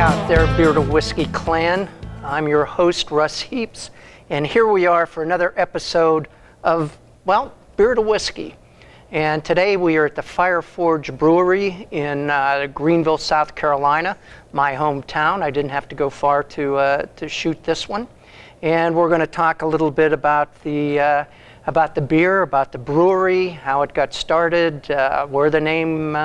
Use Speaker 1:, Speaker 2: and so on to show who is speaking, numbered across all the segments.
Speaker 1: out there, Beer to Whiskey clan. I'm your host, Russ Heaps, and here we are for another episode of, well, Beer to Whiskey. And today we are at the Fire Forge Brewery in Greenville, South Carolina, my hometown. I didn't have to go far to shoot this one. And we're going to talk a little bit about the beer, about the brewery, how it got started, where the name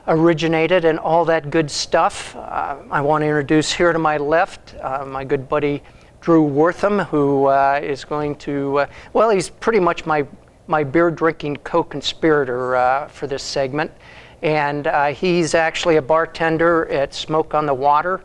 Speaker 1: originated, and all that good stuff. I want to introduce here to my left my good buddy Drew Wortham, who is going to, well, he's pretty much my beer drinking co-conspirator for this segment. And he's actually a bartender at Smoke on the Water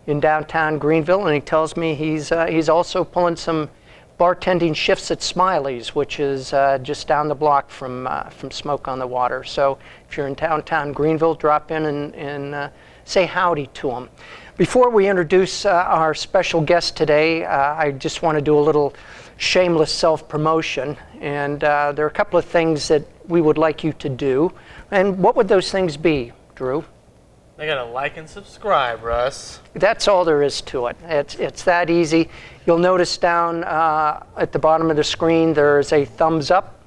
Speaker 1: in downtown Greenville, and he tells me he's also pulling some bartending shifts at Smiley's, which is just down the block from Smoke on the Water. So if you're in downtown Greenville, drop in and say howdy to him. Before we introduce our special guest today, I just want to do a little shameless self-promotion, and there are a couple of things that we would like you to do. And what would those things be, Drew?
Speaker 2: They gotta like and subscribe, Russ.
Speaker 1: That's all there is to it. It's that easy. You'll notice down at the bottom of the screen there's a thumbs up.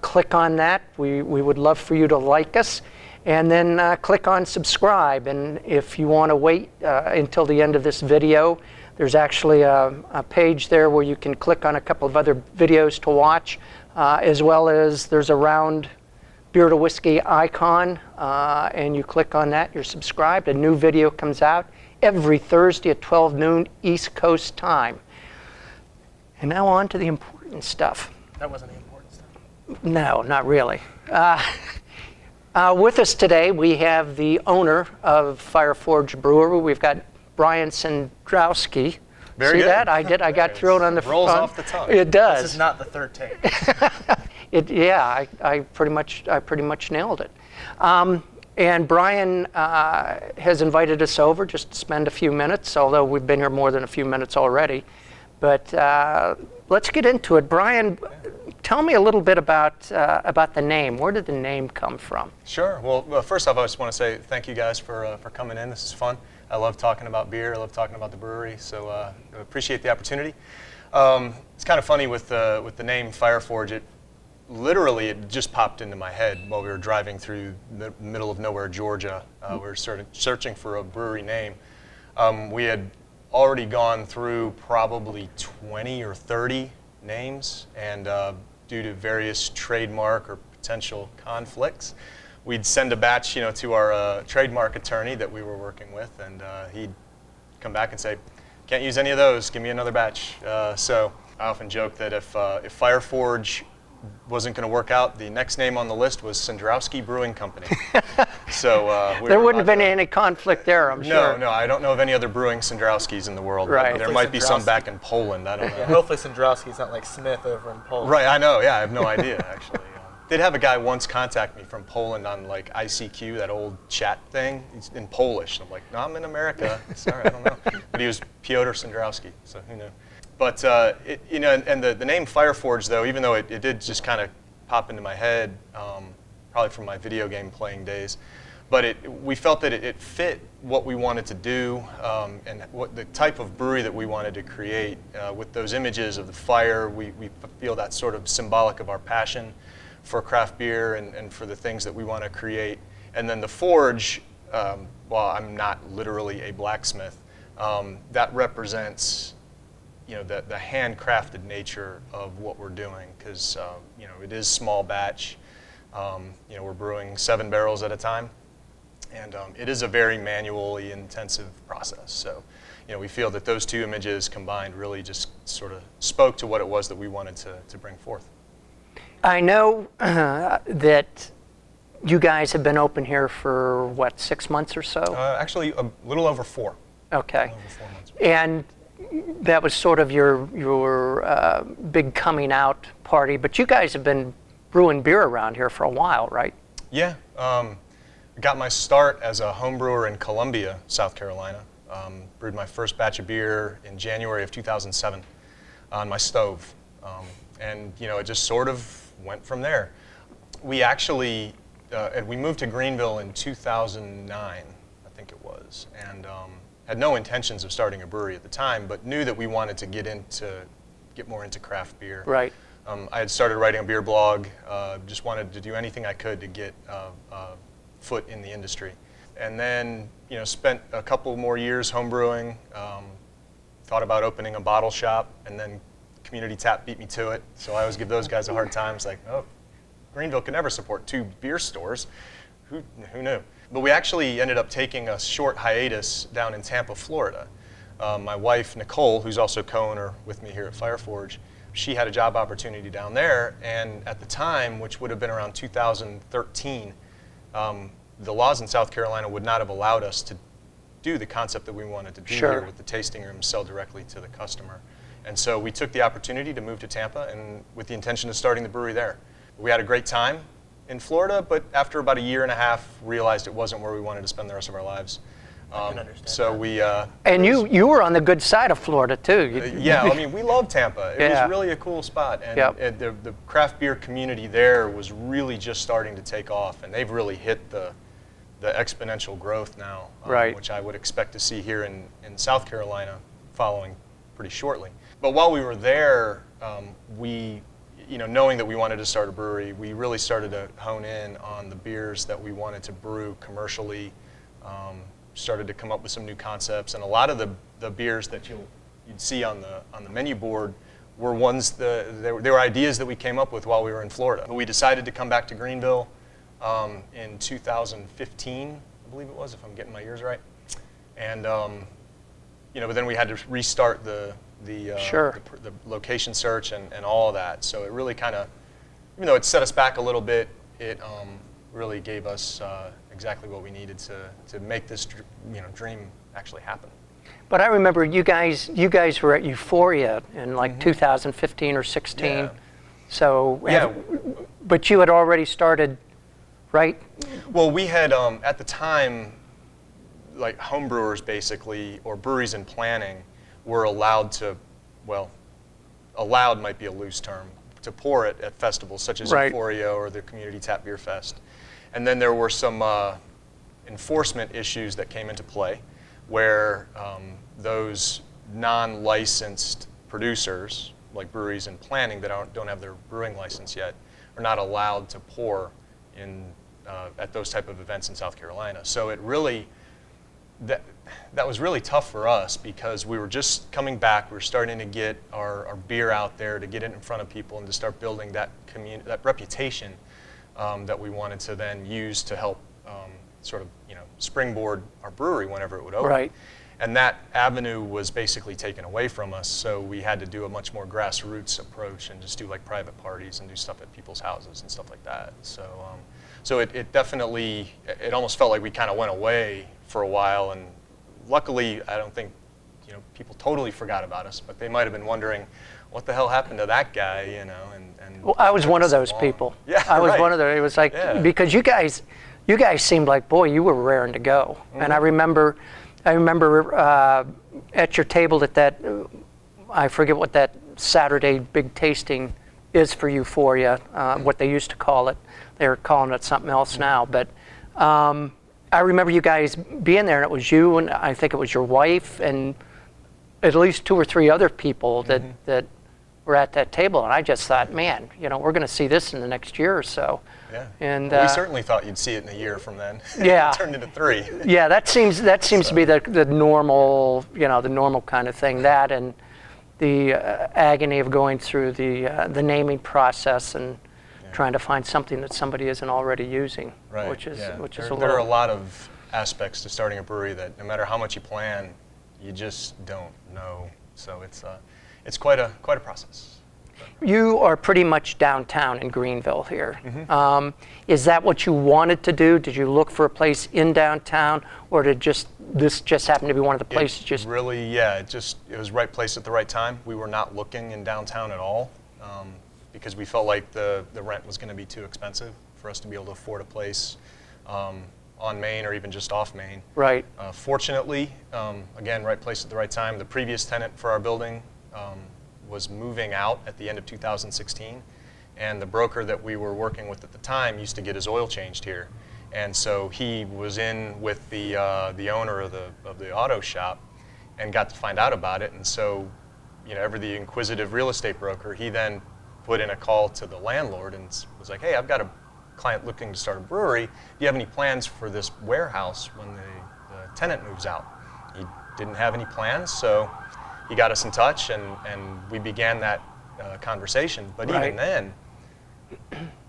Speaker 1: Click on that. We would love for you to like us. And then click on subscribe. And if you want to wait until the end of this video, there's actually a page there where you can click on a couple of other videos to watch, as well as there's a round Beer to Whiskey icon, and you click on that, you're subscribed. A new video comes out every Thursday at 12 noon East Coast time. And now on to the important stuff.
Speaker 2: That wasn't the important stuff.
Speaker 1: No, not really. With us today, we have the owner of Fire Forge Brewery. We've got Brian Sandrowski.
Speaker 3: Very
Speaker 1: See
Speaker 3: good.
Speaker 1: that? I got thrown on the
Speaker 3: rolls
Speaker 1: front.
Speaker 3: off the tongue.
Speaker 1: It does.
Speaker 2: This is not the third take.
Speaker 1: I pretty much nailed it. And Brian has invited us over just to spend a few minutes, although we've been here more than a few minutes already. But let's get into it. Brian, tell me a little bit about the name. Where did the name come from?
Speaker 3: Sure. Well, first off, I just want to say thank you guys for coming in. This is fun. I love talking about beer. I love talking about the brewery. So I appreciate the opportunity. It's kind of funny with the name Fire Forge. It just popped into my head while we were driving through the middle of nowhere, Georgia. We were searching for a brewery name. We had already gone through probably 20 or 30 names, and due to various trademark or potential conflicts, we'd send a batch, to our trademark attorney that we were working with, and he'd come back and say, "Can't use any of those. Give me another batch." So I often joke that if Fire Forge wasn't going to work out, the next name on the list was Sandrowski Brewing Company. So
Speaker 1: there wouldn't have been any conflict there, I'm sure.
Speaker 3: No, I don't know of any other brewing Sandrowskis in the world.
Speaker 1: Right.
Speaker 3: There might be some back in Poland. I don't know.
Speaker 2: Yeah, hopefully Sandrowski's not like Smith over in Poland.
Speaker 3: Right, I know. Yeah, I have no idea actually. Did have a guy once contact me from Poland on like ICQ, that old chat thing. He's in Polish. I'm like, no, I'm in America. Sorry, I don't know. But he was Piotr Sandrowski, so who knew? But and the name Fire Forge, though, even though it did just kind of pop into my head, probably from my video game playing days, but we felt that it fit what we wanted to do, and what the type of brewery that we wanted to create. With those images of the fire, we feel that's sort of symbolic of our passion for craft beer and for the things that we want to create. And then the forge, while I'm not literally a blacksmith, that represents the handcrafted nature of what we're doing, because it is small batch. We're brewing 7 barrels at a time, and it is a very manually intensive process. So we feel that those two images combined really just sort of spoke to what it was that we wanted to bring forth.
Speaker 1: I know that you guys have been open here for, what, 6 months or so?
Speaker 3: Actually, a little over 4.
Speaker 1: Okay.
Speaker 3: A little over 4 months.
Speaker 1: And that was sort of your big coming out party, but you guys have been brewing beer around here for a while, right?
Speaker 3: Yeah. Got my start as a home brewer in Columbia, South Carolina. Brewed my first batch of beer in January of 2007 on my stove. And it just sort of went from there. We actually, we moved to Greenville in 2009. I think it was, and had no intentions of starting a brewery at the time, but knew that we wanted to get more into craft beer.
Speaker 1: Right.
Speaker 3: I had started writing a beer blog, just wanted to do anything I could to get a foot in the industry. And then, spent a couple more years homebrewing, thought about opening a bottle shop, and then Community Tap beat me to it. So I always give those guys a hard time. It's like, oh, Greenville could never support 2 beer stores. Who knew? But we actually ended up taking a short hiatus down in Tampa, Florida. My wife, Nicole, who's also co-owner with me here at Fireforge, she had a job opportunity down there, and at the time, which would have been around 2013, the laws in South Carolina would not have allowed us to do the concept that we wanted to do
Speaker 1: Sure.
Speaker 3: here with the tasting room, sell directly to the customer. And so we took the opportunity to move to Tampa, and with the intention of starting the brewery there. We had a great time in Florida, but after about a year and a half, realized it wasn't where we wanted to spend the rest of our lives.
Speaker 2: I can understand
Speaker 3: So
Speaker 2: that.
Speaker 3: we
Speaker 1: And you were on the good side of Florida too.
Speaker 3: yeah, I mean, we love Tampa. It
Speaker 1: Yeah.
Speaker 3: was really a cool spot, and
Speaker 1: Yep.
Speaker 3: the craft beer community there was really just starting to take off, and they've really hit the exponential growth now,
Speaker 1: Right.
Speaker 3: which I would expect to see here in South Carolina following pretty shortly. But while we were there, we, knowing that we wanted to start a brewery, we really started to hone in on the beers that we wanted to brew commercially. Started to come up with some new concepts, and a lot of the beers that you'd see on the menu board were ones they were ideas that we came up with while we were in Florida. But we decided to come back to Greenville in 2015, I believe it was, if I'm getting my years right. And but then we had to restart the
Speaker 1: Sure.
Speaker 3: the location search and all of that. So it really kind of, even though it set us back a little bit, it really gave us exactly what we needed to make this dream actually happen.
Speaker 1: But I remember you guys were at Euphoria in like 2015 or 16.
Speaker 3: Yeah.
Speaker 1: So
Speaker 3: Yeah.
Speaker 1: But you had already started, right?
Speaker 3: Well, we had at the time, like homebrewers basically, or breweries in planning, were allowed to, allowed might be a loose term, to pour it at festivals such as
Speaker 1: Right.
Speaker 3: Euphoria or the Community Tap Beer Fest. And then there were some enforcement issues that came into play where those non-licensed producers, like breweries in planning that don't have their brewing license yet, are not allowed to pour at those type of events in South Carolina. So it really, that was really tough for us because we were just coming back. We were starting to get our beer out there, to get it in front of people and to start building that reputation that we wanted to then use to help sort of springboard our brewery whenever it would open.
Speaker 1: Right.
Speaker 3: And that avenue was basically taken away from us, so we had to do a much more grassroots approach and just do like private parties and do stuff at people's houses and stuff like that. So it definitely, it almost felt like we kind of went away for a while, and luckily I don't think people totally forgot about us, but they might have been wondering what the hell happened to that guy, and
Speaker 1: Well, I was one of those
Speaker 3: long.
Speaker 1: people.
Speaker 3: Yeah,
Speaker 1: I was
Speaker 3: right.
Speaker 1: one of those. It was like,
Speaker 3: Yeah.
Speaker 1: because you guys seemed like, boy, you were raring to go. And I remember at your table at that, I forget what that Saturday big tasting is for Euphoria, what they used to call it. They're calling it something else now. But I remember you guys being there, and it was you, and I think it was your wife, and at least 2 or 3 other people that were at that table. And I just thought, man, we're going to see this in the next year or so.
Speaker 3: Yeah.
Speaker 1: And
Speaker 3: we certainly thought you'd see it in a year from then.
Speaker 1: Yeah.
Speaker 3: It turned into 3.
Speaker 1: Yeah, that seems to be the normal, the normal kind of thing. That and the agony of going through the naming process and trying to find something that somebody isn't already using,
Speaker 3: Right.
Speaker 1: which is
Speaker 3: yeah.
Speaker 1: which is
Speaker 3: there,
Speaker 1: a
Speaker 3: there are a
Speaker 1: little.
Speaker 3: lot of aspects to starting a brewery that no matter how much you plan, you just don't know. So it's quite a process.
Speaker 1: You are pretty much downtown in Greenville here.
Speaker 3: Mm-hmm.
Speaker 1: Is that what you wanted to do? Did you look for a place in downtown, or did this just happen to be one of the places?
Speaker 3: It really, it was right place at the right time. We were not looking in downtown at all because we felt like the rent was going to be too expensive for us to be able to afford a place on Main or even just off Main.
Speaker 1: Right.
Speaker 3: Fortunately, again, right place at the right time. The previous tenant for our building was moving out at the end of 2016, and the broker that we were working with at the time used to get his oil changed here. And so he was in with the owner of the auto shop and got to find out about it. And so, ever the inquisitive real estate broker, he then put in a call to the landlord and was like, hey, I've got a client looking to start a brewery. Do you have any plans for this warehouse when the tenant moves out? He didn't have any plans, so he got us in touch, and we began that conversation. But even then,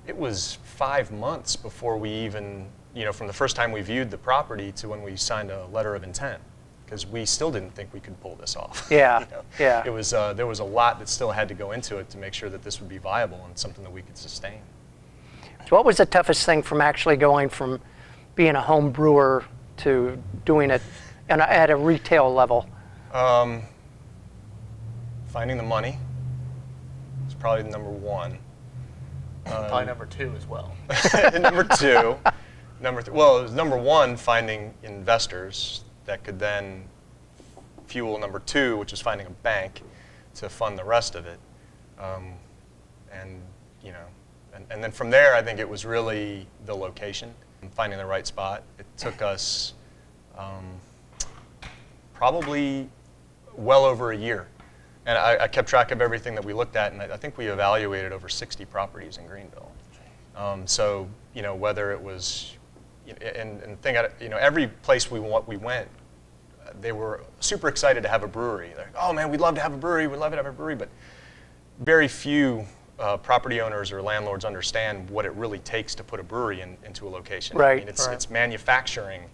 Speaker 3: it was 5 months before we even, from the first time we viewed the property to when we signed a letter of intent, because we still didn't think we could pull this off.
Speaker 1: Yeah, yeah.
Speaker 3: It was there was a lot that still had to go into it to make sure that this would be viable and something that we could sustain.
Speaker 1: So what was the toughest thing from actually going from being a home brewer to doing it at a retail level?
Speaker 3: Finding the money is probably number one.
Speaker 2: Probably number 2 as well.
Speaker 3: Number two, well, it was number one, finding investors that could then fuel number 2, which is finding a bank to fund the rest of it. And then from there, I think it was really the location and finding the right spot. It took us probably well over a year. And I kept track of everything that we looked at, and I think we evaluated over 60 properties in Greenville. So, whether it was, every place we went, they were super excited to have a brewery. They're like, oh man, we'd love to have a brewery, but very few property owners or landlords understand what it really takes to put a brewery into a location.
Speaker 1: Right.
Speaker 3: I mean, it's manufacturing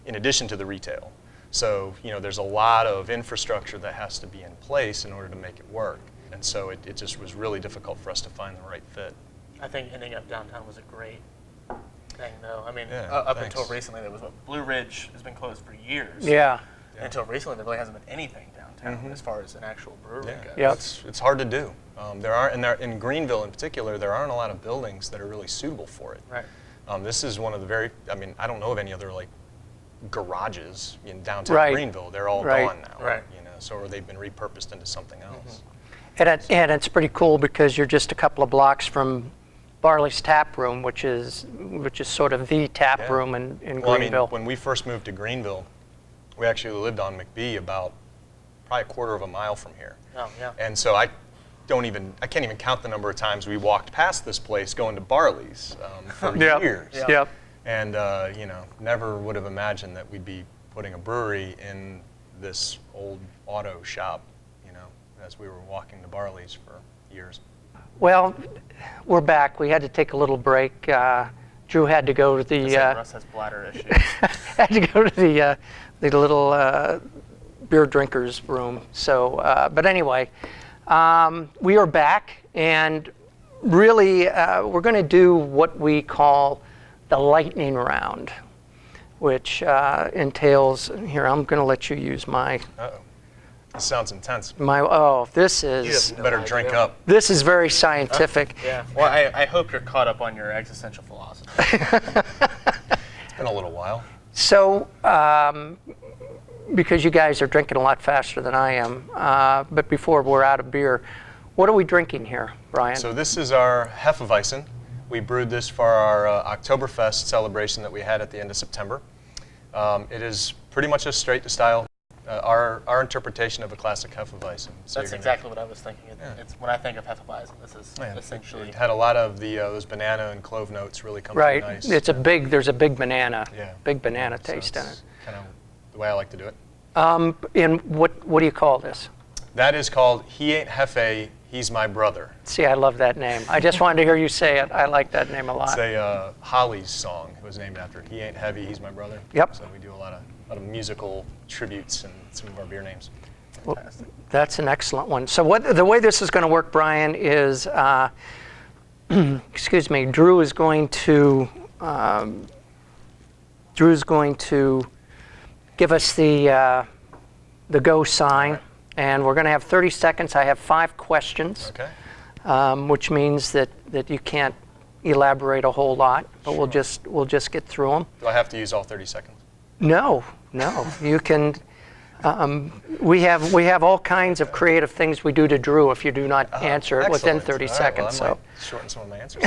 Speaker 3: in addition to the retail. So, there's a lot of infrastructure that has to be in place in order to make it work. And so it just was really difficult for us to find the right fit.
Speaker 2: I think ending up downtown was a great thing, though. I mean,
Speaker 3: Yeah,
Speaker 2: up
Speaker 3: thanks.
Speaker 2: until recently, there was Blue Ridge has been closed for years.
Speaker 1: Yeah.
Speaker 2: Until recently, there really hasn't been anything downtown as far as an actual brewery goes.
Speaker 1: Yep.
Speaker 3: It's hard to do. In Greenville in particular, there aren't a lot of buildings that are really suitable for it.
Speaker 2: Right.
Speaker 3: This is one of the I don't know of any other garages in downtown
Speaker 1: Right.
Speaker 3: Greenville. They're all
Speaker 1: Right.
Speaker 3: gone now.
Speaker 2: Right.
Speaker 3: Or they've been repurposed into something else.
Speaker 1: And it's pretty cool because you're just a couple of blocks from Barley's Tap Room, which is sort of the tap
Speaker 3: Yeah.
Speaker 1: room in
Speaker 3: Well,
Speaker 1: Greenville.
Speaker 3: when we first moved to Greenville, we actually lived on McBee about probably a quarter of a mile from here.
Speaker 2: Oh, yeah.
Speaker 3: And so I can't even count the number of times we walked past this place going to Barley's for
Speaker 1: Yep.
Speaker 3: years.
Speaker 2: Yeah.
Speaker 1: Yep.
Speaker 3: And never would have imagined that we'd be putting a brewery in this old auto shop, as we were walking to Barley's for years.
Speaker 1: Well, we're back. We had to take a little break. Drew had to go to the
Speaker 2: Russ has bladder issues.
Speaker 1: had to go to the little beer drinkers room. So, but anyway, we are back, and really, we're going to do what we call the lightning round, which entails. Here, I'm going to let you use my.
Speaker 3: Uh-oh. This sounds intense.
Speaker 1: This
Speaker 2: You
Speaker 1: is
Speaker 2: have no
Speaker 3: Better
Speaker 2: idea.
Speaker 3: drink up.
Speaker 1: this is very scientific.
Speaker 2: Yeah. Well, I hope you're caught up on your existential philosophy.
Speaker 3: It's been a little while.
Speaker 1: So, because you guys are drinking a lot faster than I am, but before we're out of beer, what are we drinking here, Brian?
Speaker 3: So this is our Hefeweizen. We brewed this for our Oktoberfest celebration that we had at the end of September. It is pretty much a straight to style. Our interpretation of a classic Hefeweizen. So
Speaker 2: That's exactly what I was thinking. It's when I think of Hefeweizen, this is essentially.
Speaker 3: It had a lot of those banana and clove notes really come
Speaker 1: right.
Speaker 3: through nice.
Speaker 1: There's a big banana.
Speaker 3: Yeah.
Speaker 1: Big banana
Speaker 3: So
Speaker 1: taste in
Speaker 3: it's
Speaker 1: it.
Speaker 3: kind of the way I like to do it.
Speaker 1: And what do you call this?
Speaker 3: That is called He Ain't Hefe, He's My Brother.
Speaker 1: See, I love that name. I just wanted to hear you say it. I like that name a lot.
Speaker 3: It's a Holly's song. It was named after it. He Ain't Heavy, He's My Brother.
Speaker 1: Yep.
Speaker 3: So we do a lot of musical tributes and some of our beer names.
Speaker 1: Well, that's an excellent one. So the way this is going to work, Brian, is, excuse me, Drew is going to give us the go sign, and we're going to have 30 seconds. I have 5 questions,
Speaker 3: Okay.
Speaker 1: which means that you can't elaborate a whole lot, but we'll just get through them.
Speaker 3: Do I have to use all 30 seconds?
Speaker 1: No, you can. We have all kinds of creative things we do to Drew if you do not answer it within
Speaker 3: Excellent.
Speaker 1: 30
Speaker 3: All right,
Speaker 1: seconds.
Speaker 3: well, I might shorten some of my answers.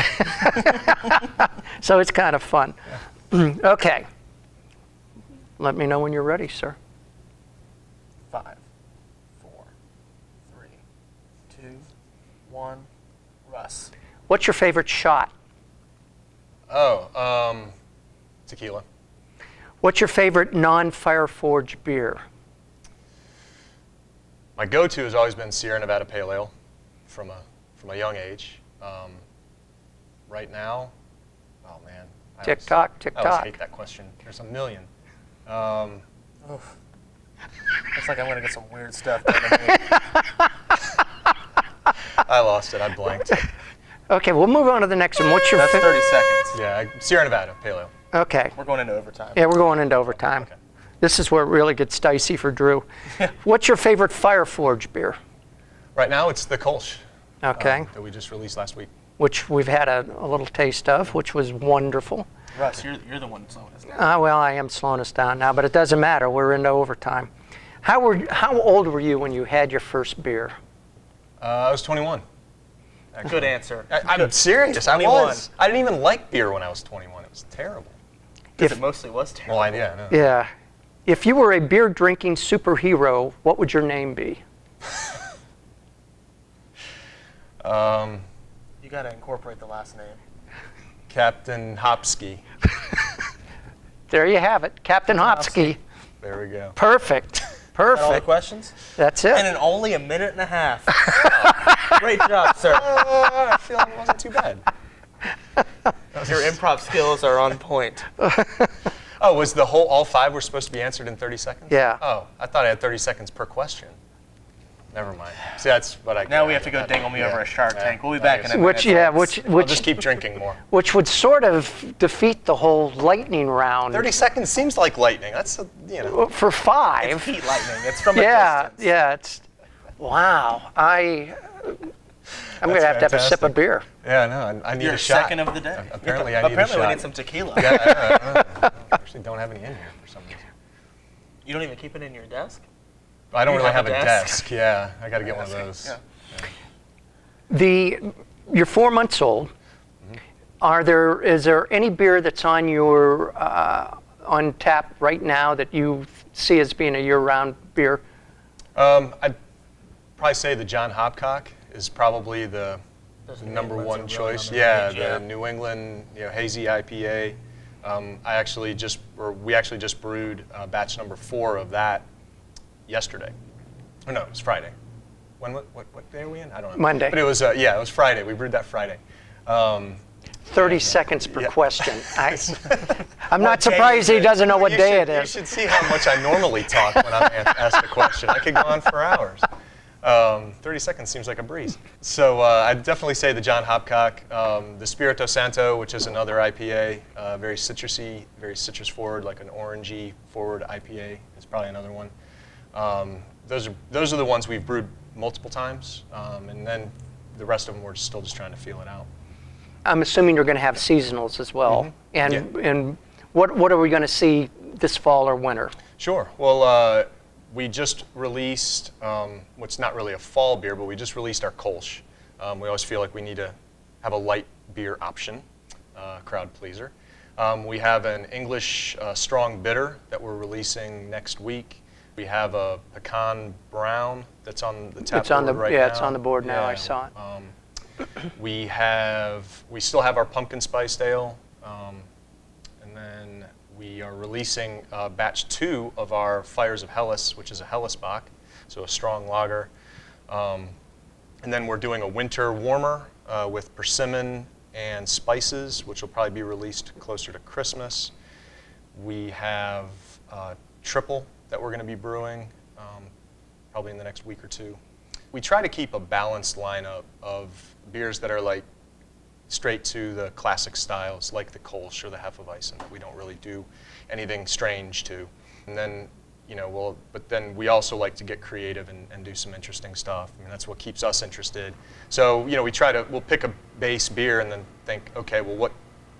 Speaker 1: So it's kind of fun. Okay. Let me know when you're ready, sir.
Speaker 2: 5, 4, 3, 2, 1. Russ.
Speaker 1: What's your favorite shot?
Speaker 3: Tequila.
Speaker 1: What's your favorite non-Fire Forge beer?
Speaker 3: My go-to has always been Sierra Nevada Pale Ale from a young age. Right now, oh man.
Speaker 1: Tick tock, tick
Speaker 3: I always
Speaker 1: tock.
Speaker 3: hate that question. There's a million.
Speaker 2: Oof. Looks like I'm going to get some weird stuff out of me.
Speaker 3: I lost it. I blanked.
Speaker 1: Okay, we'll move on to the next one. What's your
Speaker 2: That's 30 seconds.
Speaker 3: Yeah, Sierra Nevada Pale Ale.
Speaker 1: Okay.
Speaker 2: We're going into overtime.
Speaker 1: Yeah, we're going into overtime.
Speaker 3: Okay.
Speaker 1: This is where it really gets dicey for Drew. What's your favorite Fire Forge beer?
Speaker 3: Right now, it's the Kolsch.
Speaker 1: Okay.
Speaker 3: That we just released last week.
Speaker 1: Which we've had a little taste of, which was wonderful.
Speaker 2: Russ, you're the one slowing us down.
Speaker 1: Well, I am slowing us down now, but it doesn't matter. We're into overtime. How old were you when you had your first beer?
Speaker 3: I was 21. Actually.
Speaker 2: Good answer.
Speaker 3: I'm serious.
Speaker 2: 21.
Speaker 3: I was. I didn't even like beer when I was 21. It was terrible.
Speaker 2: Because it mostly was terrible.
Speaker 3: Well, yeah, no.
Speaker 1: Yeah. If you were a beer drinking superhero, what would your name be?
Speaker 2: You got to incorporate the last name.
Speaker 3: Captain Hopsky.
Speaker 1: There you have it, Captain Hopsky.
Speaker 3: There we go.
Speaker 1: Perfect.
Speaker 2: Got all the
Speaker 1: Perfect.
Speaker 2: questions?
Speaker 1: That's
Speaker 2: And
Speaker 1: it.
Speaker 2: in only a minute and a half. Great job, sir.
Speaker 3: I feel like it wasn't too bad.
Speaker 2: Your improv skills are on point.
Speaker 3: Oh, was all 5 were supposed to be answered in 30 seconds?
Speaker 1: Yeah.
Speaker 3: Oh, I thought I had 30 seconds per question. Never mind. See, that's what I.
Speaker 2: Now we have to go dangle me over a Shark Tank. We'll be back in a minute.
Speaker 1: Which, yeah,
Speaker 2: folks.
Speaker 3: I'll
Speaker 1: which
Speaker 3: just keep drinking more.
Speaker 1: which would sort of defeat the whole lightning round
Speaker 3: 30 seconds seems like lightning. That's
Speaker 1: for 5.
Speaker 2: It's heat lightning. It's from a
Speaker 1: Yeah,
Speaker 2: distance.
Speaker 1: yeah. It's wow. I'm gonna have to have a sip of
Speaker 3: fantastic.
Speaker 1: beer.
Speaker 3: Yeah, no, I need
Speaker 2: Your
Speaker 3: a shot.
Speaker 2: second of the day.
Speaker 3: Apparently, I need a
Speaker 2: Apparently, we
Speaker 3: shot.
Speaker 2: need some tequila.
Speaker 3: Yeah, I actually don't have any in here for some reason.
Speaker 2: You don't even keep it in your desk?
Speaker 3: I don't
Speaker 2: You
Speaker 3: really
Speaker 2: have
Speaker 3: have
Speaker 2: a
Speaker 3: a
Speaker 2: desk?
Speaker 3: desk. Yeah, I got to get one of those.
Speaker 2: Yeah.
Speaker 1: You're 4 months old. Is there any beer that's on your on tap right now that you see as being a year-round beer?
Speaker 3: I'd probably say the John Hopcock is probably the
Speaker 2: Doesn't
Speaker 3: number
Speaker 2: mean
Speaker 3: one
Speaker 2: that's a really
Speaker 3: choice.
Speaker 2: on the
Speaker 3: Yeah,
Speaker 2: page, yeah.
Speaker 3: the New England hazy IPA. We actually just brewed batch number 4 of that yesterday. Oh no, it was Friday. What day are we in? I don't know.
Speaker 1: Monday.
Speaker 3: But it was it was Friday. We brewed that Friday.
Speaker 1: 30 seconds per
Speaker 3: Yeah.
Speaker 1: question. I'm not
Speaker 2: What day
Speaker 1: surprised
Speaker 2: is
Speaker 1: he
Speaker 2: it?
Speaker 1: doesn't know what day it
Speaker 3: You
Speaker 1: is.
Speaker 3: should see how much I normally talk when I'm asked a question. I could go on for hours. 30 seconds seems like a breeze. So I'd definitely say the John Hopcock, the Spirito Santo, which is another IPA, very citrusy, very citrus forward, like an orangey forward IPA is probably another one. Those are the ones we've brewed multiple times, and then the rest of them we're still just trying to feel it out.
Speaker 1: I'm assuming you're going to have seasonals as well.
Speaker 3: Mm-hmm.
Speaker 1: And what are we going to see this fall or winter?
Speaker 3: Sure. Well, we just released, what's not really a fall beer, but we just released our Kolsch. We always feel like we need to have a light beer option, crowd pleaser. We have an English strong bitter that we're releasing next week. We have a pecan brown that's on the tap board right now.
Speaker 1: it's on the board now. I saw it.
Speaker 3: We still have our pumpkin spiced ale, and then we are releasing batch 2 of our Fires of Hellas, which is a Hellesbach, so a strong lager. And then we're doing a winter warmer with persimmon and spices, which will probably be released closer to Christmas. We have triple that we're going to be brewing probably in the next week or 2. We try to keep a balanced lineup of beers that are like straight to the classic styles, like the Kolsch or the Hefeweizen, that we don't really do anything strange to. And then, but then we also like to get creative and do some interesting stuff. I mean, that's what keeps us interested. So, we'll pick a base beer and then think, okay, well, what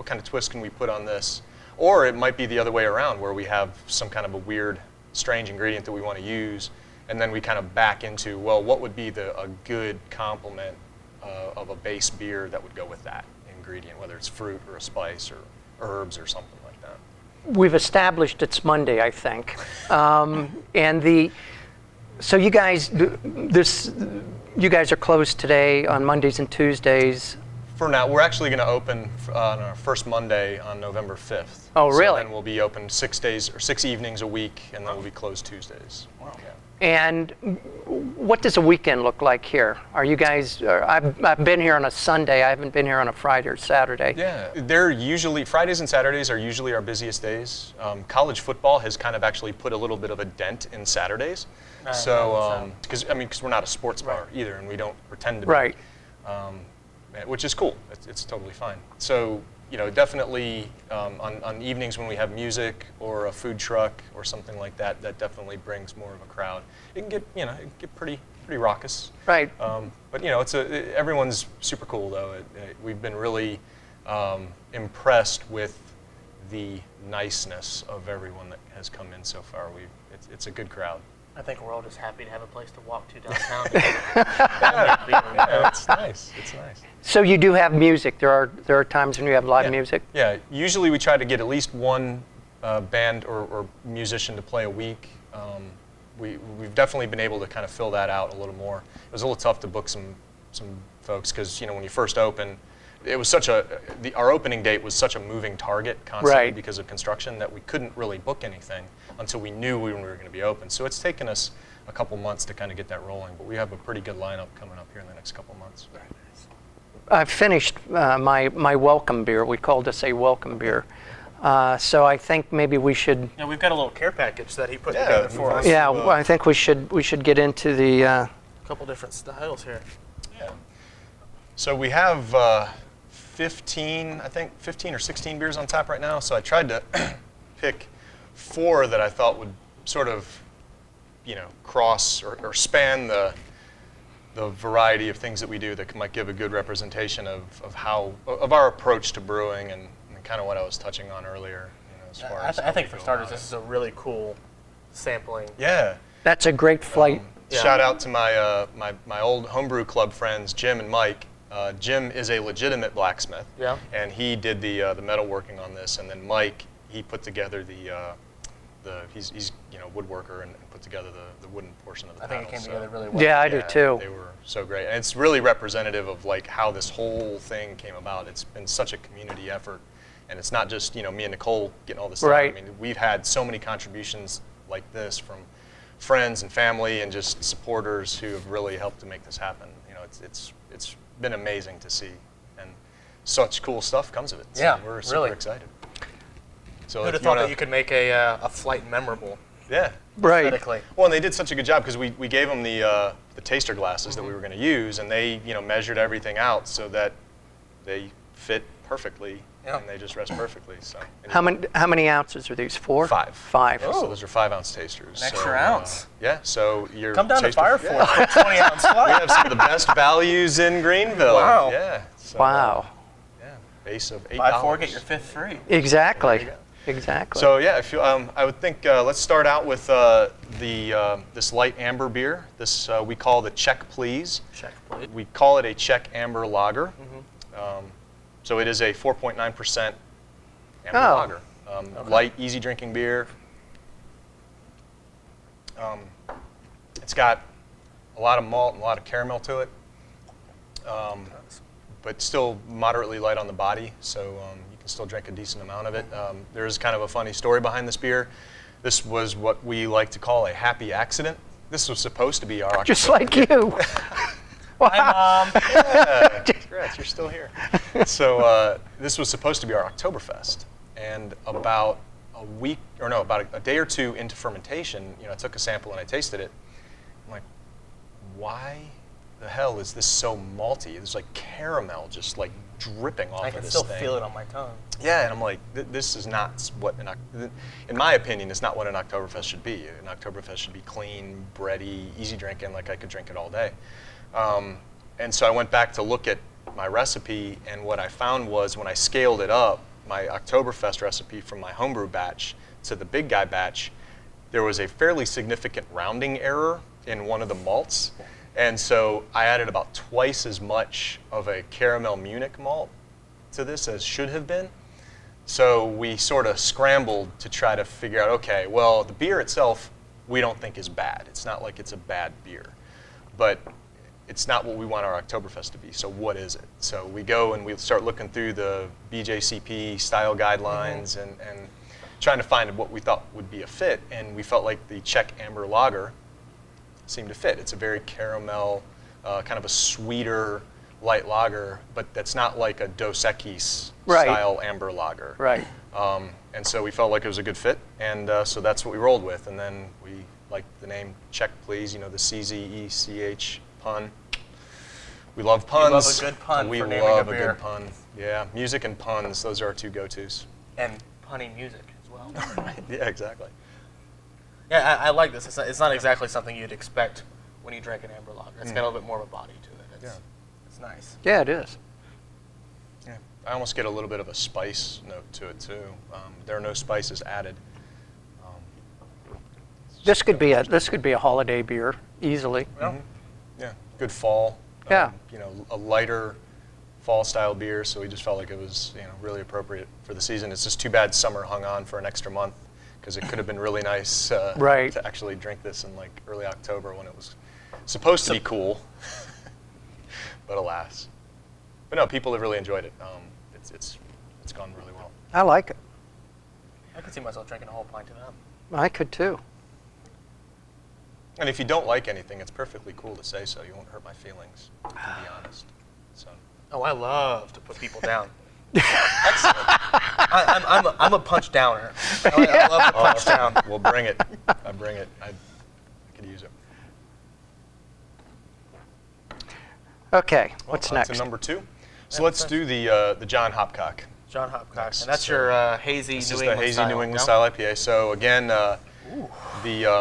Speaker 3: kind of twist can we put on this? Or it might be the other way around, where we have some kind of a weird, strange ingredient that we want to use, and then we kind of back into, well, what would be a good complement of a base beer that would go with that ingredient, whether it's fruit or a spice or herbs or something like that.
Speaker 1: we've established it's Monday, I think. So you guys, you guys are closed today on Mondays and Tuesdays.
Speaker 3: For now, we're actually going to open on our first Monday on November 5th.
Speaker 1: Oh, really?
Speaker 3: So then we'll be open 6 days or 6 evenings a week, and then we'll be closed Tuesdays.
Speaker 2: Wow.
Speaker 3: Yeah.
Speaker 1: And what does a weekend look like here? Are you guys? I've been here on a Sunday. I haven't been here on a Friday or Saturday.
Speaker 3: Yeah, they're usually Fridays and Saturdays are usually our busiest days. College football has kind of actually put a little bit of a dent in Saturdays. So because we're not a sports bar either, and we don't pretend to be.
Speaker 1: Right.
Speaker 3: Which is cool. It's totally fine. So definitely on evenings when we have music or a food truck or something like that, that definitely brings more of a crowd. It can get it can get pretty raucous.
Speaker 1: Right.
Speaker 3: But everyone's super cool though. We've been really impressed with the niceness of everyone that has come in so far. It's a good crowd.
Speaker 2: I think we're all just happy to have a place to walk to downtown.
Speaker 3: Yeah, it's nice. It's nice.
Speaker 1: So you do have music. There are times when you have live music.
Speaker 3: Yeah. Usually we try to get at least one band or musician to play a week. We've definitely been able to kind of fill that out a little more. It was a little tough to book some folks because when you first open, it was our opening date was such a moving target constantly because of construction that we couldn't really book anything until we knew when we were going to be open. So it's taken us a couple months to kind of get that rolling, but we have a pretty good lineup coming up here in the next couple months.
Speaker 1: I've finished my welcome beer. We call this a welcome beer. So I think maybe we should.
Speaker 2: Yeah, we've got a little care package that he put together for us.
Speaker 1: Yeah, well, I think we should get into the.
Speaker 2: A couple different styles here.
Speaker 3: Yeah. So we have 15 or 16 beers on tap right now. So I tried to pick 4 that I thought would sort of, cross or span the variety of things that we do that might give a good representation of our approach to brewing and kind of what I was touching on earlier. As far as
Speaker 2: I think for starters, this is a really cool sampling.
Speaker 3: Yeah.
Speaker 1: That's a great flight.
Speaker 3: Shout out to my old homebrew club friends, Jim and Mike. Jim is a legitimate blacksmith, and he did the metalworking on this, and then Mike, he put together he's woodworker and put together the wooden portion of the panel.
Speaker 2: I think it came together really well.
Speaker 1: Yeah, I do too.
Speaker 3: They were so great, and it's really representative of how this whole thing came about. It's been such a community effort, and it's not just me and Nicole getting all this stuff.
Speaker 1: Right.
Speaker 3: I mean, we've had so many contributions like this from friends and family and just supporters who have really helped to make this happen. It's been amazing to see, and such cool stuff comes of it. So we're super excited. So
Speaker 2: who'd have thought that you could make a flight memorable?
Speaker 3: Yeah.
Speaker 1: Right.
Speaker 2: Aesthetically.
Speaker 3: Well, and they did such a good job because we gave them the taster glasses that we were going to use, and they measured everything out so that they fit perfectly and they just rest perfectly. So
Speaker 1: How many ounces are these? 4?
Speaker 3: 5.
Speaker 1: 5.
Speaker 3: So those are 5-ounce tasters.
Speaker 2: An extra ounce.
Speaker 3: Yeah. So you're
Speaker 2: come down to Fire Ford for a 20-ounce flight.
Speaker 3: We have some of the best values in Greenville.
Speaker 2: Wow.
Speaker 3: Yeah. So,
Speaker 1: Wow.
Speaker 3: Yeah. Base of $8.
Speaker 2: Buy 4, get your 5th free.
Speaker 1: Exactly. Exactly.
Speaker 3: So yeah, I would think let's start out with this light amber beer. This we call the Czech Please.
Speaker 2: Czech Please.
Speaker 3: We call it a Czech amber lager. So it is a 4.9% amber lager. Light, easy drinking beer. It's got a lot of malt and a lot of caramel to it, but still moderately light on the body. So you can still drink a decent amount of it. There is kind of a funny story behind this beer. This was what we like to call a happy accident. This was supposed to be our
Speaker 1: just like you.
Speaker 2: Wow.
Speaker 3: Yeah, congrats, you're still here. So this was supposed to be our Oktoberfest, and about a day or two into fermentation, I took a sample and I tasted it. I'm like, why the hell is this so malty? There's like caramel just like dripping off of this thing.
Speaker 2: I can still feel it on my tongue.
Speaker 3: Yeah, and I'm like, this is not what in my opinion, it's not what an Oktoberfest should be. An Oktoberfest should be clean, bready, easy drinking, like I could drink it all day. And so I went back to look at my recipe, and what I found was when I scaled it up, my Oktoberfest recipe from my homebrew batch to the big guy batch, there was a fairly significant rounding error in one of the malts. And so I added about twice as much of a caramel Munich malt to this as should have been. So we sort of scrambled to try to figure out, okay, well, the beer itself we don't think is bad. It's not like it's a bad beer, but it's not what we want our Oktoberfest to be. So what is it? So we go and we start looking through the BJCP style guidelines and trying to find what we thought would be a fit. And we felt like the Czech Amber Lager seemed to fit. It's a very caramel, kind of a sweeter light lager, but that's not like a Dos Equis style amber lager.
Speaker 1: Right.
Speaker 3: And so we felt like it was a good fit, and so that's what we rolled with. And then we liked the name Czech Please, the CZECH pun. We love puns.
Speaker 2: You love a good pun
Speaker 3: We
Speaker 2: for naming a
Speaker 3: love
Speaker 2: beer.
Speaker 3: good pun. Yeah, music and puns, those are our two go-tos.
Speaker 2: And punny music as well.
Speaker 3: Yeah, exactly.
Speaker 2: Yeah, I like this. It's not exactly something you'd expect when you drink an amber lager. It's got a little bit more of a body to it. It's nice.
Speaker 1: Yeah, it is.
Speaker 3: Yeah, I almost get a little bit of a spice note to it too. There are no spices added.
Speaker 1: This could be a holiday beer easily.
Speaker 2: Well,
Speaker 3: Yeah, good fall.
Speaker 1: Yeah.
Speaker 3: A lighter fall-style beer, so we just felt like it was really appropriate for the season. It's just too bad summer hung on for an extra month, because it could have been really nice
Speaker 1: Right.
Speaker 3: to actually drink this in like early October when it was supposed to be cool. But alas. But no, people have really enjoyed it. It's gone really well.
Speaker 1: I like it.
Speaker 2: I could see myself drinking a whole pint of that.
Speaker 1: I could too.
Speaker 3: And if you don't like anything, it's perfectly cool to say so. You won't hurt my feelings, to be honest. So.
Speaker 2: Oh, I love to put people down. Excellent. I'm a punch downer. I love to punch down.
Speaker 3: We'll bring it. I bring it. I could use it.
Speaker 1: Okay, what's
Speaker 3: On
Speaker 1: next?
Speaker 3: to number 2. So
Speaker 2: Yeah,
Speaker 3: let's do the John Hopcock.
Speaker 2: John Hopcock.
Speaker 3: Next.
Speaker 2: And that's
Speaker 3: So
Speaker 2: your hazy
Speaker 3: This
Speaker 2: New
Speaker 3: is
Speaker 2: England
Speaker 3: the hazy
Speaker 2: style.
Speaker 3: New England
Speaker 2: no?
Speaker 3: style IPA. So again,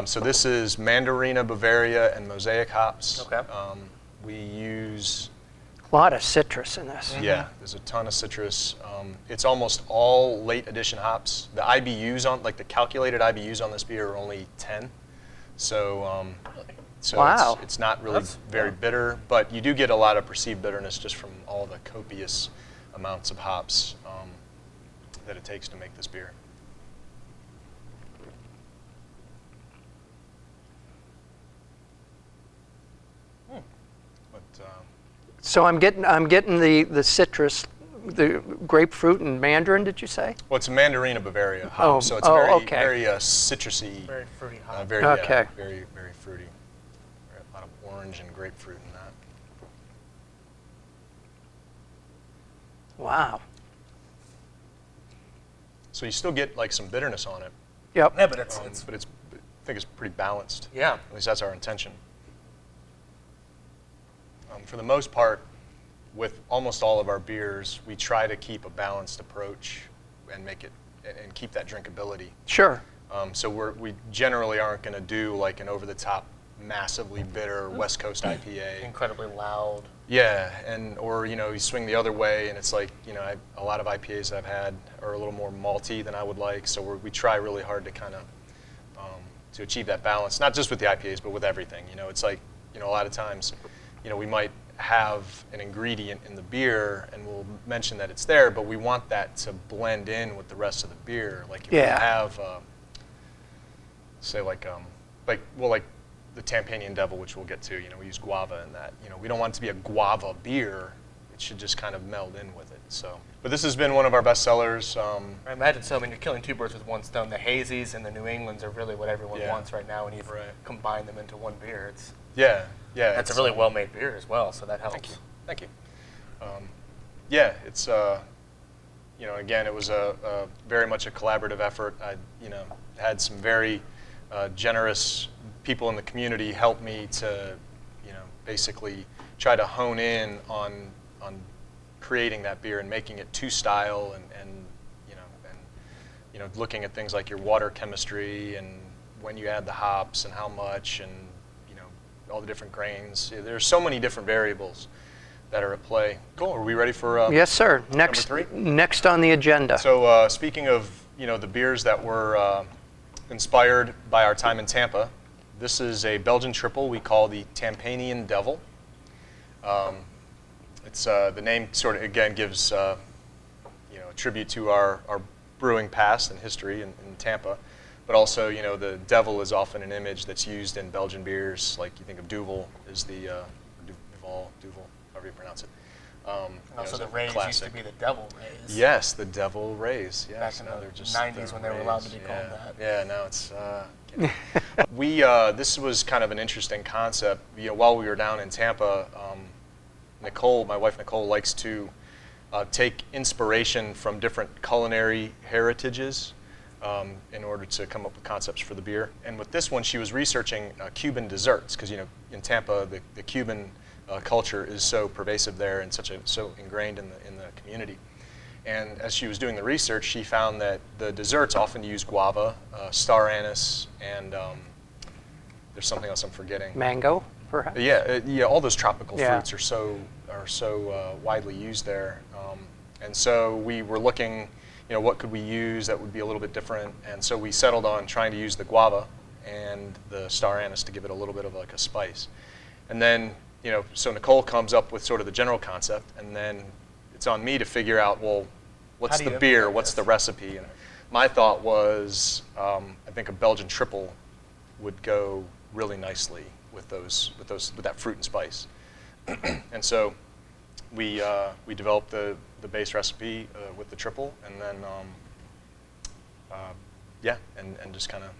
Speaker 3: so this is Mandarina, Bavaria, and Mosaic hops.
Speaker 2: Okay.
Speaker 3: We use
Speaker 1: A lot of citrus in this.
Speaker 3: Yeah, there's a ton of citrus. It's almost all late addition hops. The IBUs on, like the calculated IBUs on this beer are only 10. So,
Speaker 1: Wow.
Speaker 3: it's not really
Speaker 2: That's-
Speaker 3: very bitter, but you do get a lot of perceived bitterness just from all the copious amounts of hops that it takes to make this beer. But,
Speaker 1: So I'm getting the citrus, the grapefruit and mandarin. Did you say?
Speaker 3: well, it's a Mandarina Bavaria hop,
Speaker 1: Oh,
Speaker 3: so it's
Speaker 1: oh,
Speaker 3: very,
Speaker 1: okay.
Speaker 3: very citrusy.
Speaker 2: Very fruity hop.
Speaker 3: Very,
Speaker 1: Okay.
Speaker 3: very, very fruity. A lot of orange and grapefruit in that.
Speaker 1: Wow.
Speaker 3: So you still get like some bitterness on it,
Speaker 1: Yep.
Speaker 2: Yeah, but it's
Speaker 3: but I think it's pretty balanced.
Speaker 2: yeah.
Speaker 3: At least that's our intention. For the most part, with almost all of our beers, we try to keep a balanced approach and make it and keep that drinkability.
Speaker 1: Sure.
Speaker 3: So we generally aren't going to do like an over-the-top, massively bitter West Coast IPA.
Speaker 2: Incredibly loud.
Speaker 3: Yeah, or you swing the other way, and it's like a lot of IPAs that I've had are a little more malty than I would like. So we try really hard to kind of to achieve that balance, not just with the IPAs, but with everything. It's like a lot of times, we might have an ingredient in the beer, and we'll mention that it's there, but we want that to blend in with the rest of the beer. Like if you have, say like the Tampanian Devil, which we'll get to, we use guava in that. We don't want it to be a guava beer. It should just kind of meld in with it. So, but this has been one of our best sellers.
Speaker 2: I imagine so. I mean, you're killing two birds with one stone. The hazies and the New Englands are really what everyone
Speaker 3: Yeah.
Speaker 2: wants right now, and you've
Speaker 3: Right.
Speaker 2: combined them into one beer.
Speaker 3: Yeah.
Speaker 2: That's a
Speaker 3: it's,
Speaker 2: really well-made beer as well, so that helps.
Speaker 3: Thank you. Yeah, it's again, it was a very much a collaborative effort. I had some very generous people in the community help me to basically try to hone in on creating that beer and making it to style and looking at things like your water chemistry and when you add the hops and how much and all the different grains. There's so many different variables that are at play. Cool. Are we ready for?
Speaker 1: Yes, sir. Next,
Speaker 3: three?
Speaker 1: next on the agenda.
Speaker 3: So speaking of the beers that were inspired by our time in Tampa, this is a Belgian triple we call the Tampanian Devil. It's the name sort of again gives a tribute to our brewing past and history in Tampa, but also, you know, the devil is often an image that's used in Belgian beers. Like you think of Duvel is the Duvel, however you pronounce it.
Speaker 2: Also, the rays used to be the devil rays.
Speaker 3: Yes, the devil rays. Yes,
Speaker 2: back in
Speaker 3: they're
Speaker 2: the
Speaker 3: just
Speaker 2: 90s when they were allowed to be
Speaker 3: rays.
Speaker 2: called that.
Speaker 3: Yeah, no, it's. This was kind of an interesting concept. You know, while we were down in Tampa, Nicole, my wife Nicole, likes to take inspiration from different culinary heritages in order to come up with concepts for the beer. And with this one, she was researching Cuban desserts because, you know, in Tampa, the Cuban culture is so pervasive there and so ingrained in the community. And as she was doing the research, she found that the desserts often use guava, star anise, and there's something else I'm forgetting.
Speaker 1: Mango, perhaps?
Speaker 3: Yeah, all those tropical
Speaker 1: Yeah.
Speaker 3: fruits are so widely used there. And so we were looking, you know, what could we use that would be a little bit different? And so we settled on trying to use the guava and the star anise to give it a little bit of like a spice. And then, you know, so Nicole comes up with sort of the general concept, and then it's on me to figure out, well, what's the beer, what's the recipe? And my thought was, I think a Belgian triple would go really nicely with that fruit and spice. And so we developed the base recipe with the triple, and then and just kind of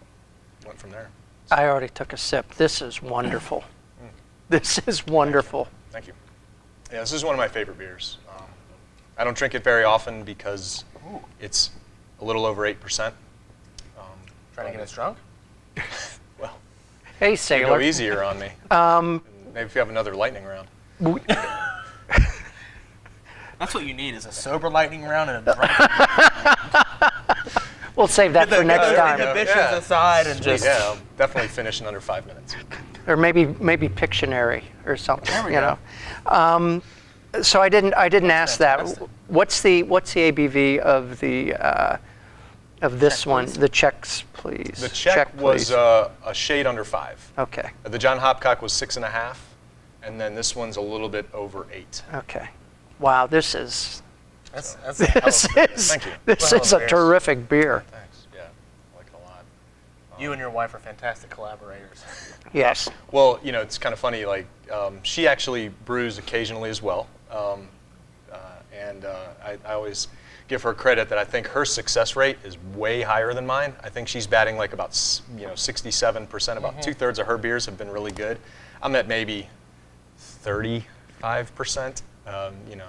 Speaker 3: went from there. So.
Speaker 1: I already took a sip. This is wonderful. This is wonderful.
Speaker 3: Thank you. Yeah, this is one of my favorite beers. I don't drink it very often because it's a little over 8%.
Speaker 2: Trying to get us drunk?
Speaker 3: Well,
Speaker 1: Hey,
Speaker 3: you
Speaker 1: sailor.
Speaker 3: go easier on me. Maybe if you have another lightning round.
Speaker 2: That's what you need, is a sober lightning round and a drunk.
Speaker 1: We'll save that for next time.
Speaker 2: Inhibitions aside and just...
Speaker 3: Yeah, I'll definitely finish in under 5 minutes.
Speaker 1: Or maybe Pictionary or something.
Speaker 2: There we
Speaker 1: you know. So I didn't ask that.
Speaker 2: fantastic.
Speaker 1: What's the ABV of the of this
Speaker 2: Check,
Speaker 1: one?
Speaker 2: please.
Speaker 1: The checks, please.
Speaker 3: The check was
Speaker 1: please.
Speaker 3: a shade under 5.
Speaker 1: Okay.
Speaker 3: The John Hopcock was 6.5, and then this one's a little bit over 8.
Speaker 1: Okay. Wow, this is
Speaker 2: That's a hell of a beer.
Speaker 3: Thank you.
Speaker 1: This
Speaker 2: Well,
Speaker 1: is a
Speaker 2: beers.
Speaker 1: terrific beer.
Speaker 3: Thanks. Yeah, I like it a lot.
Speaker 2: You and your wife are fantastic collaborators.
Speaker 1: Yes.
Speaker 3: Well, you know, it's kind of funny. Like, she actually brews occasionally as well, and I always give her credit that I think her success rate is way higher than mine. I think she's batting like about 67%. About 2/3 of her beers have been really good. I'm at maybe 35%. You know,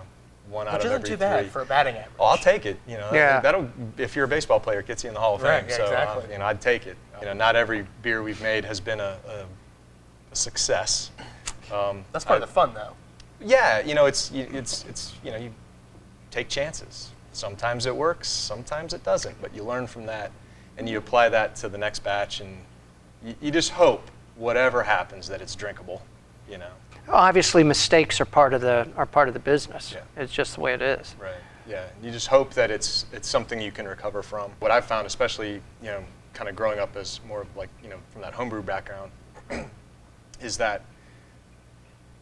Speaker 3: one out
Speaker 2: Which
Speaker 3: of
Speaker 2: isn't
Speaker 3: every
Speaker 2: too bad
Speaker 3: 3.
Speaker 2: for a batting average.
Speaker 3: Oh, I'll take it. You know,
Speaker 1: Yeah.
Speaker 3: that'll if you're a baseball player, it gets you in the Hall of
Speaker 2: Right,
Speaker 3: Fame.
Speaker 2: yeah,
Speaker 3: So
Speaker 2: exactly.
Speaker 3: you know, I'd take it. You know, not every beer we've made has been a success.
Speaker 2: That's part of the fun, though.
Speaker 3: Yeah, you know, it's you know, you take chances. Sometimes it works, sometimes it doesn't, but you learn from that, and you apply that to the next batch, and you just hope whatever happens that it's drinkable. You know.
Speaker 1: Obviously, mistakes are part of the business.
Speaker 3: Yeah.
Speaker 1: It's just the way it is.
Speaker 3: Right. Yeah. You just hope that it's something you can recover from. What I've found, especially, you know, kind of growing up as more of like, you know, from that homebrew background, is that,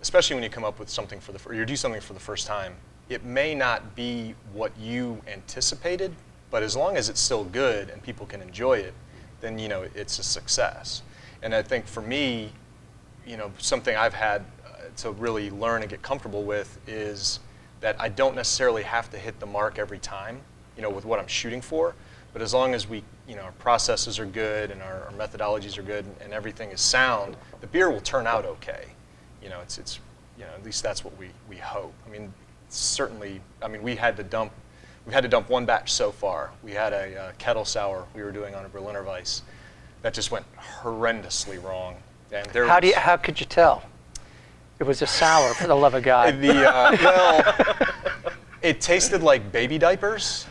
Speaker 3: especially when you come up with something or you do something for the first time, it may not be what you anticipated, but as long as it's still good and people can enjoy it, then, you know, it's a success. And I think for me, you know, something I've had to really learn and get comfortable with is that I don't necessarily have to hit the mark every time, you know, with what I'm shooting for. But as long as we, you know, our processes are good and our methodologies are good and everything is sound, the beer will turn out okay. You know, it's you know, at least that's what we hope. I mean, certainly, I mean, we've had to dump one batch so far. We had a kettle sour we were doing on a Berliner Weiss that just went horrendously wrong. And there
Speaker 1: How could you tell? It was a sour, for the love of God.
Speaker 3: Well, it tasted like baby diapers.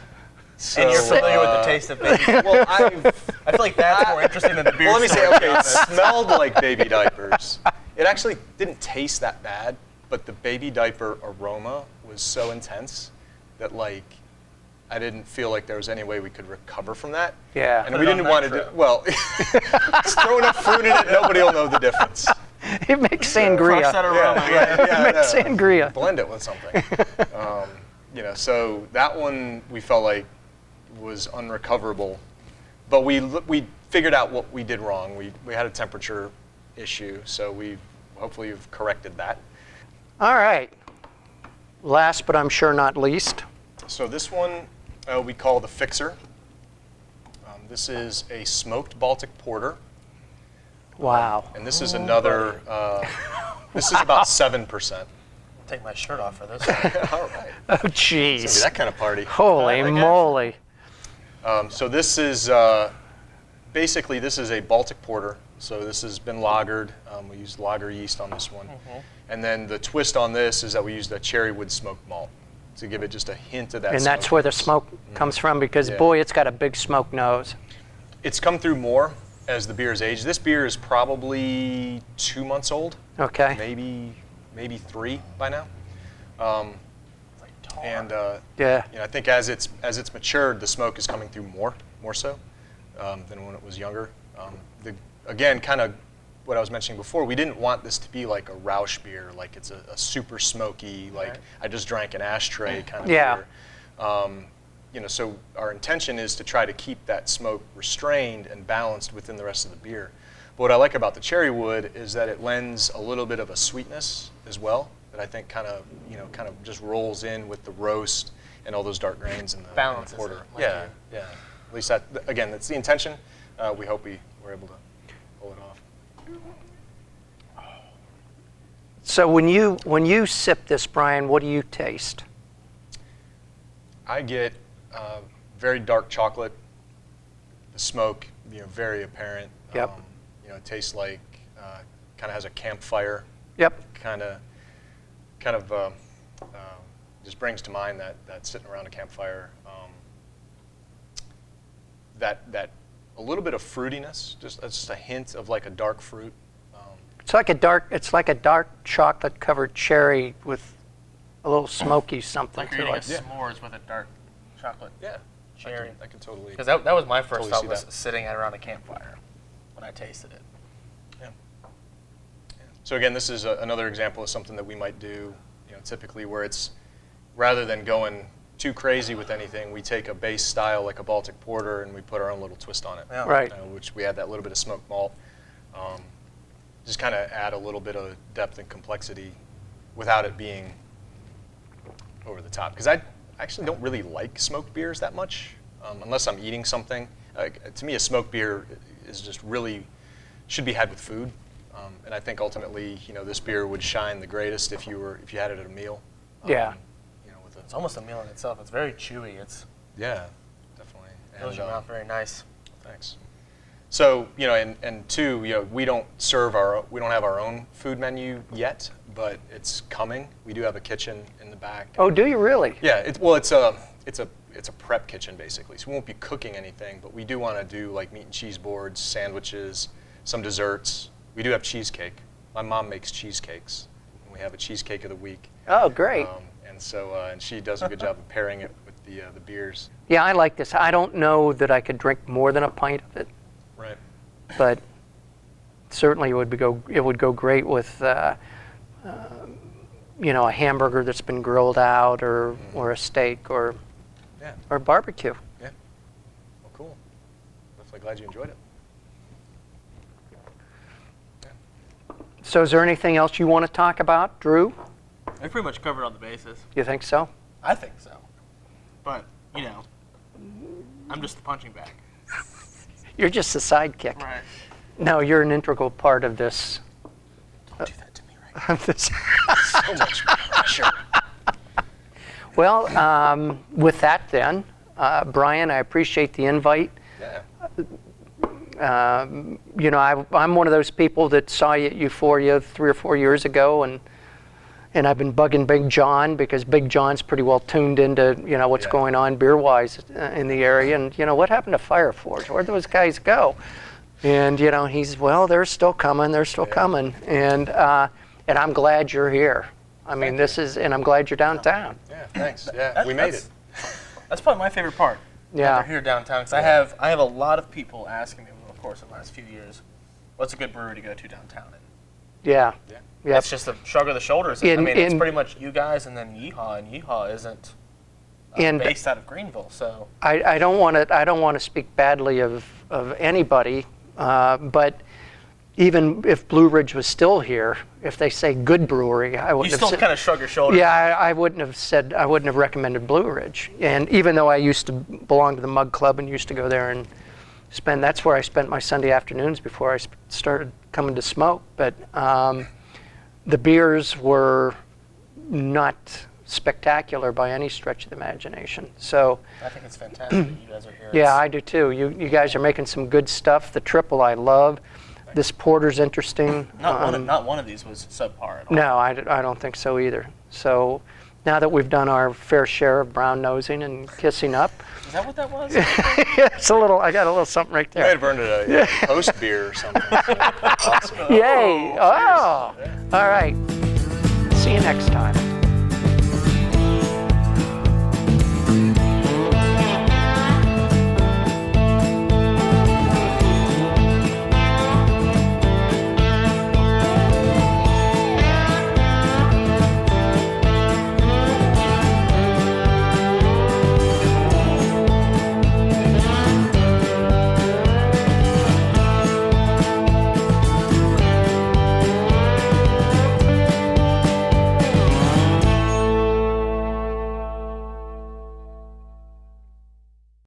Speaker 3: So,
Speaker 2: And you're familiar with the taste of baby.
Speaker 3: Well,
Speaker 2: I feel like that's more interesting than the beer.
Speaker 3: Well, let me say,
Speaker 2: story, to be
Speaker 3: okay, it
Speaker 2: honest.
Speaker 3: smelled like baby diapers. It actually didn't taste that bad, but the baby diaper aroma was so intense that, like, I didn't feel like there was any way we could recover from that.
Speaker 1: Yeah.
Speaker 3: And
Speaker 2: Put
Speaker 3: we
Speaker 2: it on
Speaker 3: didn't want to
Speaker 2: nitro.
Speaker 3: do, well, just throw enough fruit in it, nobody will know the difference.
Speaker 1: It makes sangria.
Speaker 2: Crush that aroma.
Speaker 1: It makes sangria.
Speaker 3: Blend it with something. You know, so that one we felt like was unrecoverable. But we figured out what we did wrong. We had a temperature issue, so we hopefully have corrected that.
Speaker 1: All right. Last, but I'm sure not least.
Speaker 3: So this one we call the Fixer. This is a smoked Baltic porter.
Speaker 1: Wow.
Speaker 3: And this is another, this is about 7%.
Speaker 2: Take my shirt off for this one.
Speaker 3: All right.
Speaker 1: Oh,
Speaker 3: It's gonna be
Speaker 1: jeez.
Speaker 3: that kind of party.
Speaker 1: Holy
Speaker 2: I guess.
Speaker 1: moly.
Speaker 3: So this is, basically this is a Baltic porter. So this has been lagered. We used lager yeast on this one. And then the twist on this is that we used a cherry wood smoked malt to give it just a hint of that
Speaker 1: And that's where the
Speaker 3: smokiness.
Speaker 1: smoke comes from because,
Speaker 3: Yeah.
Speaker 1: boy, it's got a big smoke nose.
Speaker 3: It's come through more as the beer is aged. This beer is probably 2 months old,
Speaker 1: Okay.
Speaker 3: maybe 3 by now.
Speaker 2: It's like tar.
Speaker 3: And
Speaker 1: Yeah.
Speaker 3: you know, I think as it's matured, the smoke is coming through more so than when it was younger. Again, kind of what I was mentioning before, we didn't want this to be like a Rausch beer, like it's a super smoky, like
Speaker 2: Right.
Speaker 3: I just drank an ashtray kind of
Speaker 1: Yeah.
Speaker 3: beer. You know, so our intention is to try to keep that smoke restrained and balanced within the rest of the beer. But what I like about the cherry wood is that it lends a little bit of a sweetness as well, that I think kind of just rolls in with the roast and all those dark grains in the
Speaker 2: Balances
Speaker 3: porter.
Speaker 2: it, like
Speaker 3: Yeah,
Speaker 2: you-
Speaker 3: yeah. At least that, again, that's the intention. We hope we were able to pull it off.
Speaker 1: So when you sip this, Brian, what do you taste?
Speaker 3: I get very dark chocolate. The smoke, very apparent.
Speaker 1: Yep.
Speaker 3: It tastes like kind of has a campfire.
Speaker 1: Yep.
Speaker 3: Kind of just brings to mind that sitting around a campfire. That a little bit of fruitiness, just a hint of like a dark fruit.
Speaker 1: It's like a dark chocolate covered cherry with a little smoky something
Speaker 2: Like you're
Speaker 1: to
Speaker 2: eating
Speaker 1: it.
Speaker 2: s'mores with a dark chocolate
Speaker 3: Yeah,
Speaker 2: cherry.
Speaker 3: I can totally.
Speaker 2: Because that was my first
Speaker 3: Totally
Speaker 2: thought
Speaker 3: see
Speaker 2: was
Speaker 3: that.
Speaker 2: sitting around a campfire when I tasted it.
Speaker 3: Yeah. So again, this is another example of something that we might do, typically where it's rather than going too crazy with anything, we take a base style like a Baltic porter and we put our own little twist on it.
Speaker 2: Yeah.
Speaker 1: Right.
Speaker 3: Which we add that little bit of smoked malt. Just kind of add a little bit of depth and complexity without it being over the top. Because I actually don't really like smoked beers that much, unless I'm eating something. To me, a smoked beer is just really should be had with food. And I think ultimately, this beer would shine the greatest if you had it at a meal.
Speaker 1: Yeah.
Speaker 2: It's almost a meal in itself. It's very chewy.
Speaker 3: Yeah, definitely.
Speaker 2: Fills your mouth very nice.
Speaker 3: Thanks. So, and two, we don't have our own food menu yet, but it's coming. We do have a kitchen in the back.
Speaker 1: Oh, do you really?
Speaker 3: Yeah, it's a prep kitchen basically. So we won't be cooking anything, but we do want to do like meat and cheese boards, sandwiches, some desserts. We do have cheesecake. My mom makes cheesecakes, and we have a cheesecake of the week.
Speaker 1: Oh, great.
Speaker 3: And she does a good job of pairing it with the beers.
Speaker 1: Yeah, I like this. I don't know that I could drink more than a pint of it,
Speaker 3: Right.
Speaker 1: but certainly it would go great with a hamburger that's been grilled out or a steak or
Speaker 3: Yeah.
Speaker 1: barbecue.
Speaker 3: Yeah. Well, cool. Definitely glad you enjoyed it.
Speaker 1: So is there anything else you want to talk about, Drew?
Speaker 2: I pretty much covered all the bases.
Speaker 1: You think so?
Speaker 2: I think so. But, I'm just the punching bag.
Speaker 1: You're just a sidekick.
Speaker 2: Right.
Speaker 1: No, you're an integral part of this.
Speaker 2: Don't do that to me right
Speaker 1: this.
Speaker 3: So much pressure.
Speaker 1: Well, with that then, Brian, I appreciate the invite.
Speaker 3: Yeah.
Speaker 1: I'm one of those people that saw you at Euphoria 3 or 4 years ago, and I've been bugging Big John because Big John's pretty well tuned into what's
Speaker 3: Yeah.
Speaker 1: going on beer-wise in the area. And what happened to Fire Forge? Where'd those guys go? And they're still coming. They're still coming. And I'm glad you're here. I mean, and I'm glad you're downtown.
Speaker 3: Yeah. Thanks. Yeah. We made it.
Speaker 2: That's probably my favorite part.
Speaker 1: Yeah.
Speaker 2: Over here downtown, because I have a lot of people asking me over the course of the last few years, what's a good brewery to go to downtown? And
Speaker 1: Yeah.
Speaker 3: Yeah.
Speaker 1: Yep.
Speaker 2: it's just a shrug of the shoulders. I mean, it's pretty much you guys and then Yeehaw, and Yeehaw isn't
Speaker 1: And
Speaker 2: based out of Greenville. So
Speaker 1: I don't want to speak badly of anybody, but even if Blue Ridge was still here, if they say good brewery, I
Speaker 2: you
Speaker 1: wouldn't have
Speaker 2: still
Speaker 1: said,
Speaker 2: kind of shrug your shoulders.
Speaker 1: yeah, I wouldn't have recommended Blue Ridge. And even though I used to belong to the Mug Club and used to go there and that's where I spent my Sunday afternoons before I started coming to smoke. But the beers were not spectacular by any stretch of the imagination. So
Speaker 2: I think it's fantastic that you guys are here.
Speaker 1: yeah, I do too. You guys are making some good stuff. The triple I love. This porter's interesting.
Speaker 2: Not one of these was subpar at all.
Speaker 1: No, I don't think so either. So now that we've done our fair share of brown nosing and kissing up,
Speaker 2: Is that what that was?
Speaker 1: it's a little. I got a little something right
Speaker 3: You might
Speaker 1: there.
Speaker 3: have earned a post beer or something. Awesome.
Speaker 1: Yay! Oh, all right. See you next time.